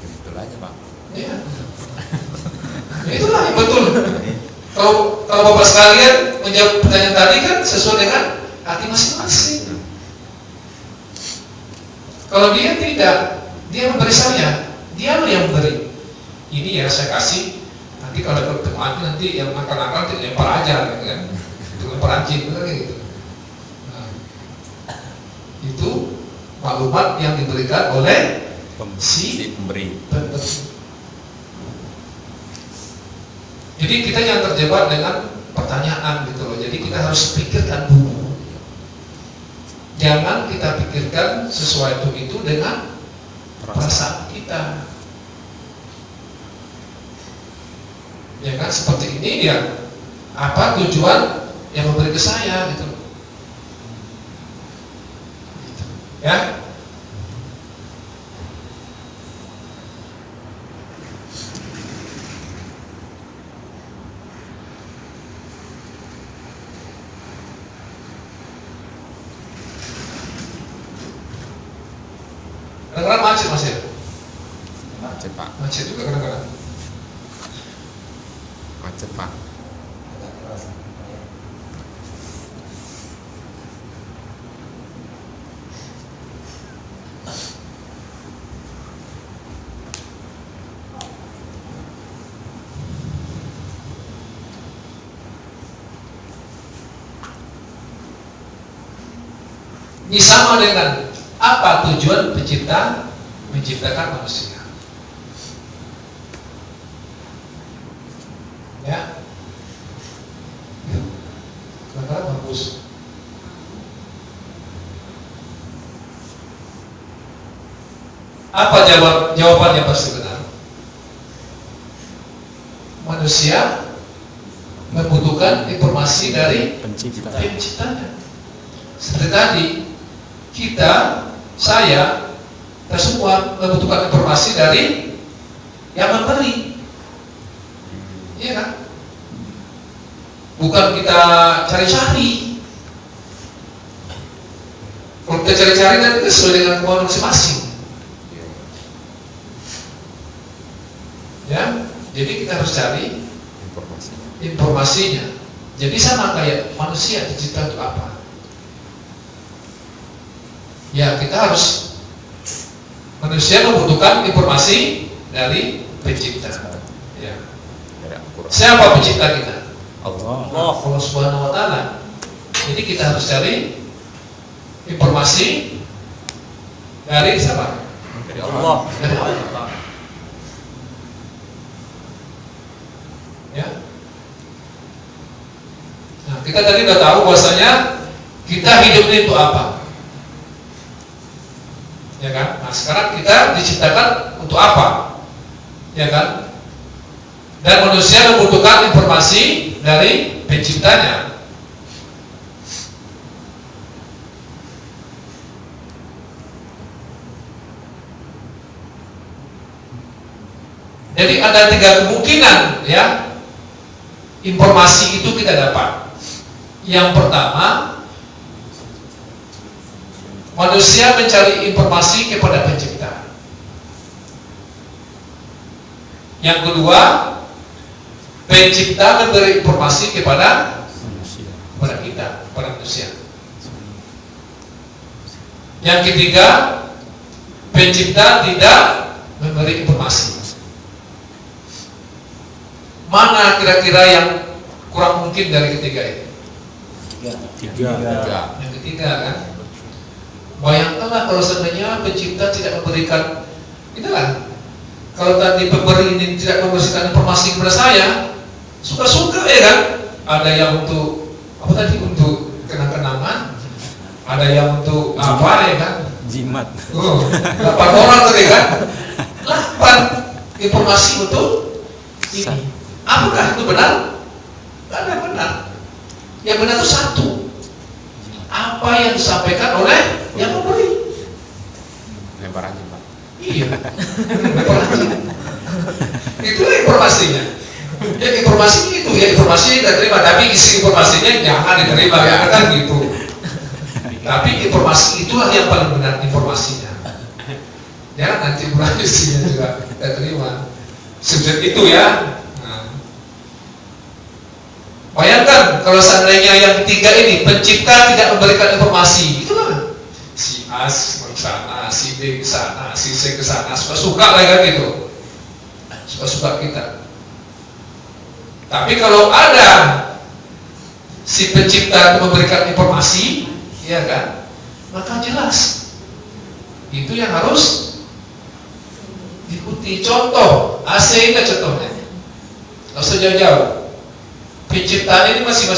Betul aja Pak. Iya. Ya, itulah yang betul. Kalau Bapak sekalian menjawab pertanyaan tadi kan sesuai dengan hati masing-masing. Kalau dia tidak, dia memberi saya, dia yang memberi. Ini ya saya kasih. Nanti kalau ketemu nanti yang makan-makan itu lempar aja, gitu kan? Itu lempar anjing, gitu. Nah, itu maklumat yang diberikan oleh si Si pemberi. pemberi. Jadi kita jangan terjebak dengan pertanyaan gitu loh. Jadi kita harus pikirkan dulu. Jangan kita pikirkan sesuatu itu dengan perasaan kita. Ya kan seperti ini dia. Apa tujuan yang memberi ke saya gitu. Ya. Kadang-kadang macet Mas ya? Macet Pak. Macet juga kadang-kadang. Macet Pak. Ini sama dengan apa tujuan pencipta menciptakan manusia? Ya, kadang-kadang bagus. Apa jawabannya pasti benar? Manusia membutuhkan informasi dari penciptanya. Seperti tadi, kita, saya semua membutuhkan informasi dari yang memberi. Iya kan? Bukan kita cari-cari. Kalau kita cari-cari nanti sesuai dengan kemauan masing-masing. Ya, jadi kita harus cari informasinya. Jadi sama kayak manusia dicipta untuk apa? Ya, kita harus manusia membutuhkan informasi dari pencipta. Ya. Siapa pencipta kita? Allah Subhanahu wa taala. Jadi kita harus cari informasi dari siapa? Dari Allah. Dari Allah. Ya. Nah, kita tadi udah tahu bahwasanya kita hidup ini untuk apa? Ya kan? Nah, sekarang kita diciptakan untuk apa? Ya kan? Dan manusia membutuhkan informasi dari penciptanya. Jadi ada 3 kemungkinan ya. Informasi itu kita dapat. Yang pertama, manusia mencari informasi kepada pencipta. Yang kedua, pencipta memberi informasi kepada kita, kepada manusia. Yang ketiga, pencipta tidak memberi informasi. Mana kira-kira yang kurang mungkin dari ketiga ini? Tiga. Yang ketiga kan? Bayangkanlah kalau seandainya pencipta tidak memberikan Itulah. Kalau tadi pemberi ini tidak memberikan informasi kepada saya, suka-suka ya kan? Ada yang untuk apa tadi, untuk kenang-kenangan, ada yang untuk apa ya kan? Jimat. 8 orang tadi kan? 8 informasi untuk ini. Apakah itu benar? Tidak ada benar. Yang benar itu satu. Apa yang disampaikan oleh yang memberi. Lempar aja Pak. Iya. Itu informasinya. Ya informasi itu ya, informasi kita terima, tapi isi informasinya jangan diterima kan gitu. Tapi informasi itulah yang paling benar informasinya. Jangan nanti kurang isinya juga kita terima. Seperti itu ya. Nah. Bayangkan kalau seandainya yang ketiga ini pencipta tidak memberikan informasi, itu kan si A ke sana, si B ke sana, si C ke sana, suka-suka lah kan gitu, suka-suka kita. Tapi kalau ada si pencipta memberikan informasi, ya kan, maka jelas itu yang harus diikuti. Contoh AC ini contohnya, nggak usah jauh-jauh. Penciptaan ini masih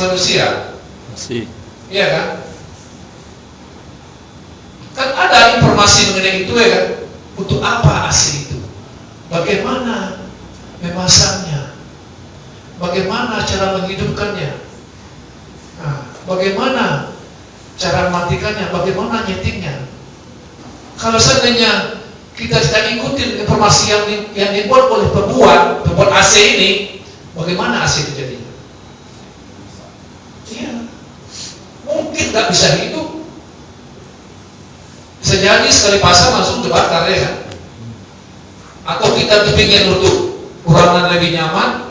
manusia, Masih. iya kan? Kan ada informasi mengenai itu ya kan? Untuk apa AC itu? Bagaimana memasangnya? Bagaimana cara menghidupkannya? Nah, bagaimana cara mematikannya? Bagaimana nyetingnya? Kalau seandainya kita tidak ikutin informasi yang dibuat oleh pembuat AC ini, bagaimana AC itu jadinya? Iya, mungkin nggak bisa hidup. Bisa jadi sekali pasang langsung terbakar ya kan? Atau kita kepingin untuk ruangan lebih nyaman,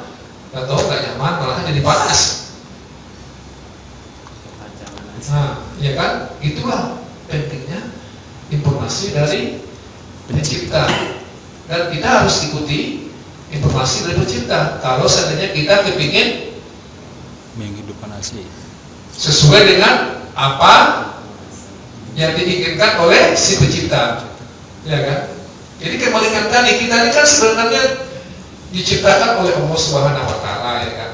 atau nggak nyaman malah jadi panas. Nah, ya kan? Itulah pentingnya informasi dari pencipta, dan kita harus ikuti informasi dari pencipta. Kalau seandainya kita kepingin Menghidupkan AC. sesuai dengan apa yang diinginkan oleh si pencipta, ya kan? Jadi kebalikan tadi, kita ini kan sebenarnya diciptakan oleh Allah Subhanahu Wa Taala, ya kan?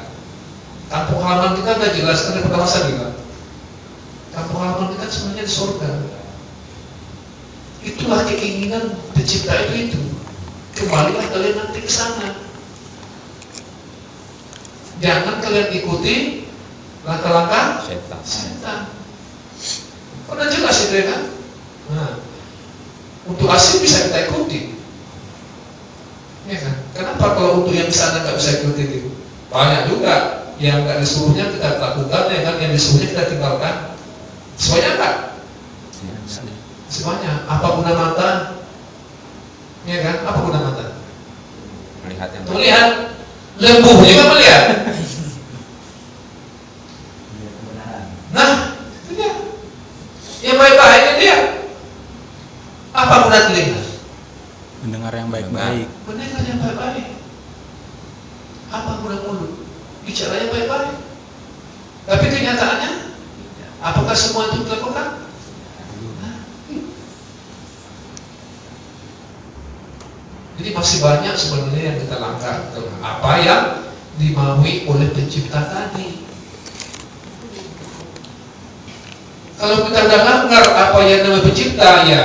Kampung halaman kita sudah jelaskan dari pertama sekali kan? Kampung halaman kita sebenarnya di surga. Itulah keinginan pencipta itu. Kembalilah kalian nanti ke sana. Jangan kalian ikuti langkah-langkah setan. Udah jelas itu ya kan? Nah, untuk hasil bisa kita ikuti, ya kan? Kenapa kalau untuk yang di sana nggak bisa ikuti itu? Banyak juga yang nggak disuruhnya kita lakukan, ya kan? Yang disuruhnya kita tinggalkan. Semuanya enggak? Semuanya. Apa guna mata? Ya kan? Apa guna mata? Melihat yang Melihat. Lembu juga melihat. Nah, itu dia. Yang baik-baiknya dia. Apa guna telinga? Mendengar yang baik-baik. Mendengar yang baik-baik. Apa guna mulut? Bicara yang baik-baik. Tapi kenyataannya, apakah semua itu dilakukan? Jadi masih banyak sebenarnya yang kita langgar. Apa yang dimaui oleh pencipta tadi. Kalau kita sudah langgar apa yang namanya pencipta, ya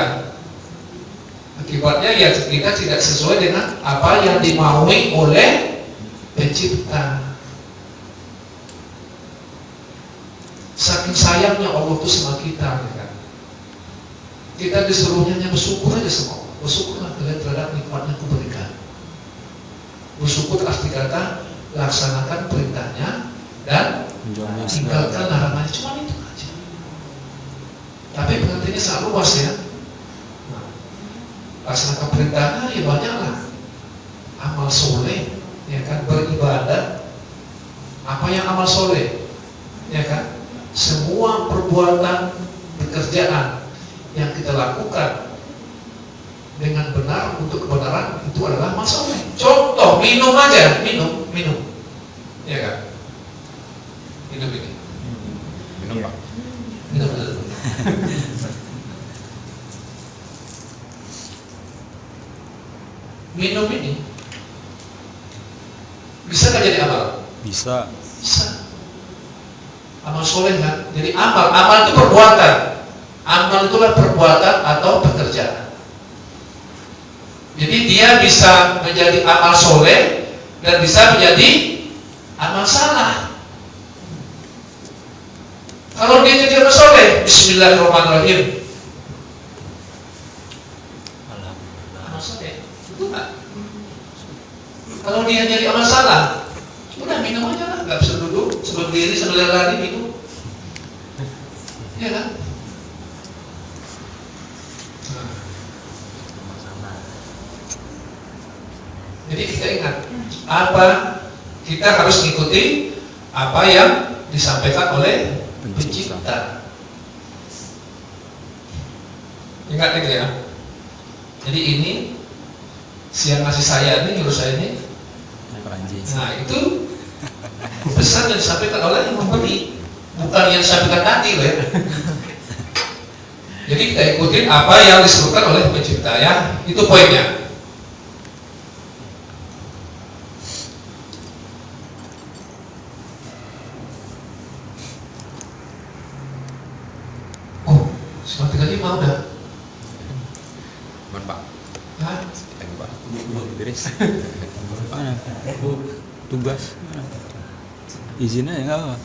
akibatnya ya kita tidak sesuai dengan apa yang dimaui oleh pencipta. Saking sayangnya Allah itu sama kita, ya kan? Kita disuruhnya hanya bersyukur aja sama Allah. Bersyukurlah kalian terhadap nikmat yang kuberikan. Bersyukur arti kata laksanakan perintahnya dan tinggalkan larangannya. Cuma itu aja. Tapi pengertiannya sangat luas ya. Nah, laksanakan perintahnya ya banyaklah. Amal soleh, ya kan, beribadah. Apa yang amal soleh? Ya kan? Semua perbuatan pekerjaan yang kita lakukan dengan benar untuk kebenaran itu adalah amal soleh. Contoh minum aja, minum, ya kan? Minum ini, minum Pak. minum. minum ini bisa nggak jadi amal? Bisa. Bisa. Amal soleh kan? Jadi amal itu perbuatan. Amal itulah perbuatan atau pekerjaan. Jadi dia bisa menjadi amal soleh dan bisa menjadi amal salah. Kalau dia jadi amal soleh, Bismillahirrahmanirrahim, amal soleh, itu enggak. Kalau dia jadi amal salah, udah minum aja lah, nggak bisa duduk, sebelum diri, sebelum lari minum, ya kan? Jadi kita ingat, kita harus mengikuti apa yang disampaikan oleh pencipta. Ingat itu ya. Jadi ini siang ngasih saya ini, nyuruh saya ini. Perancis. Nah itu pesan yang disampaikan oleh yang memberi, bukan yang disampaikan tadi loh ya. Jadi kita ikutin apa yang disebutkan oleh pencipta ya. Itu poinnya. Cuma 35 udah. Cuman Pak, Hah? lagi Pak. Beres. Mana? Tugas. Izinnya ya nggak apa.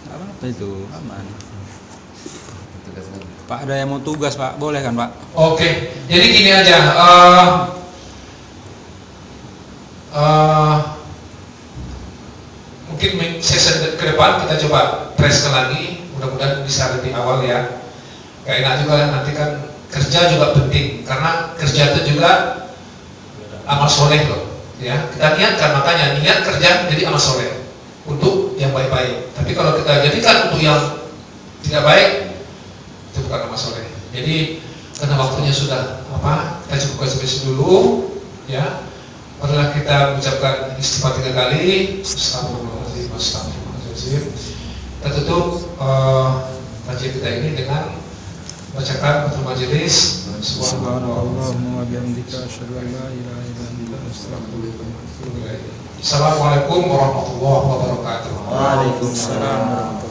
Nggak apa-apa itu aman. Tugas lagi. Pak ada yang mau tugas Pak, boleh kan Pak? Oke, jadi gini aja. Mungkin sesi ke depan kita coba press lagi. Mudah-mudahan bisa lebih awal ya. Gak enak juga nanti kan kerja juga penting, karena kerja itu juga amal soleh loh. Ya, kita niatkan, makanya niat kerja jadi amal soleh untuk yang baik-baik. Tapi kalau kita jadikan untuk yang tidak baik, itu bukan amal soleh. Jadi karena waktunya sudah kita cukupkan sampai sini dulu, ya. Setelah kita mengucapkan istighfar 3 kali, astagfirullahaladzim, astagfirullahaladzim. Kita tutup kajian kita ini dengan bacakan untuk majelis. Subhanallahumma wa bihamdika asyhadu an la ilaha illa anta astaghfiruka wa atubu ilaik. Assalamualaikum warahmatullahi wabarakatuh. Waalaikumsalam.